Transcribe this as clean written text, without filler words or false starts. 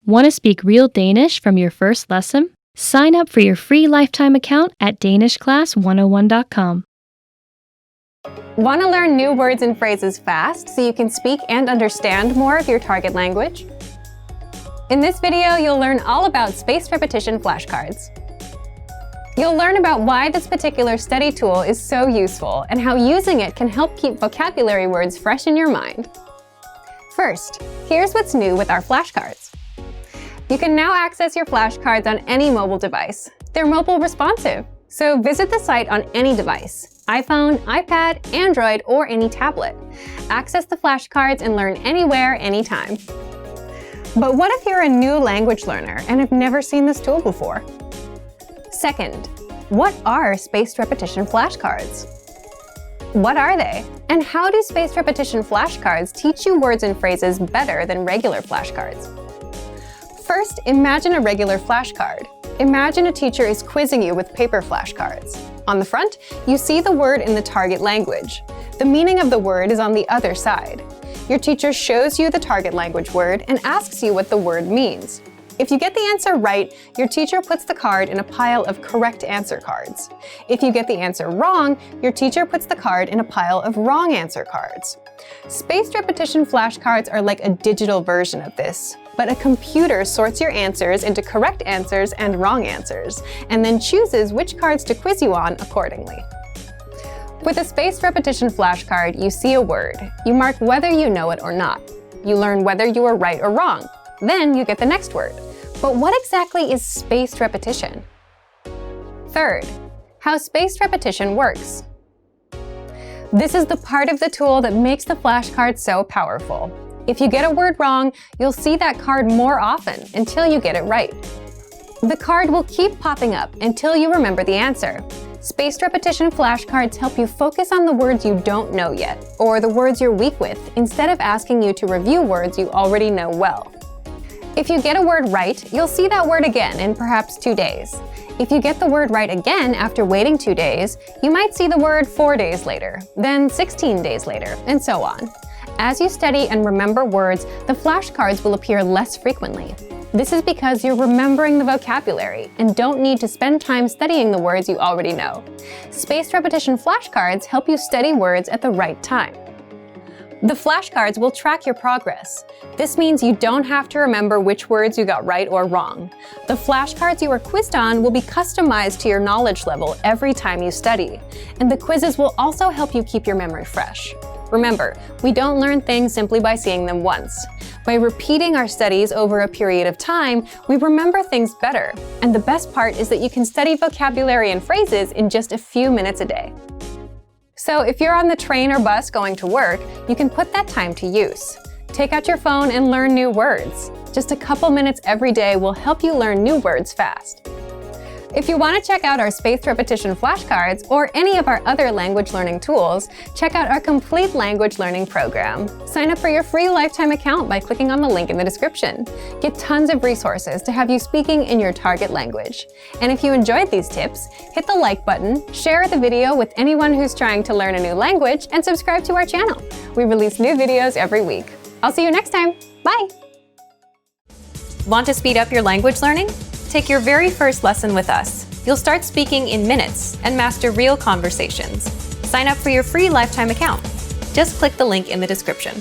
Want to speak real Danish from your first lesson? Sign up for your free lifetime account at danishclass101.com. Want to learn new words and phrases fast so you can speak and understand more of your target language? In this video, you'll learn all about spaced repetition flashcards. You'll learn about why this particular study tool is so useful and how using it can help keep vocabulary words fresh in your mind. First, here's what's new with our flashcards. You can now access your flashcards on any mobile device. They're mobile responsive, so visit the site on any device: iPhone, iPad, Android, or any tablet. Access the flashcards and learn anywhere, anytime. But what if you're a new language learner and have never seen this tool before? Second, what are spaced repetition flashcards? What are they? And how do spaced repetition flashcards teach you words and phrases better than regular flashcards? First, imagine a regular flashcard. Imagine a teacher is quizzing you with paper flashcards. On the front, you see the word in the target language. The meaning of the word is on the other side. Your teacher shows you the target language word and asks you what the word means. If you get the answer right, your teacher puts the card in a pile of correct answer cards. If you get the answer wrong, your teacher puts the card in a pile of wrong answer cards. Spaced repetition flashcards are like a digital version of this, but a computer sorts your answers into correct answers and wrong answers, and then chooses which cards to quiz you on accordingly. With a spaced repetition flashcard, you see a word. You mark whether you know it or not. You learn whether you are right or wrong. Then you get the next word. But what exactly is spaced repetition? Third, how spaced repetition works. This is the part of the tool that makes the flashcard so powerful. If you get a word wrong, you'll see that card more often until you get it right. The card will keep popping up until you remember the answer. Spaced repetition flashcards help you focus on the words you don't know yet, or the words you're weak with, instead of asking you to review words you already know well. If you get a word right, you'll see that word again in perhaps 2 days. If you get the word right again after waiting 2 days, you might see the word 4 days later, then 16 days later, and so on. As you study and remember words, the flashcards will appear less frequently. This is because you're remembering the vocabulary and don't need to spend time studying the words you already know. Spaced repetition flashcards help you study words at the right time. The flashcards will track your progress. This means you don't have to remember which words you got right or wrong. The flashcards you are quizzed on will be customized to your knowledge level every time you study, and the quizzes will also help you keep your memory fresh. Remember, we don't learn things simply by seeing them once. By repeating our studies over a period of time, we remember things better. And the best part is that you can study vocabulary and phrases in just a few minutes a day. So if you're on the train or bus going to work, you can put that time to use. Take out your phone and learn new words. Just a couple minutes every day will help you learn new words fast. If you want to check out our spaced repetition flashcards or any of our other language learning tools, check out our complete language learning program. Sign up for your free lifetime account by clicking on the link in the description. Get tons of resources to have you speaking in your target language. And if you enjoyed these tips, hit the like button, share the video with anyone who's trying to learn a new language, and subscribe to our channel. We release new videos every week. I'll see you next time. Bye! Want to speed up your language learning? Take your very first lesson with us. You'll start speaking in minutes and master real conversations. Sign up for your free lifetime account. Just click the link in the description.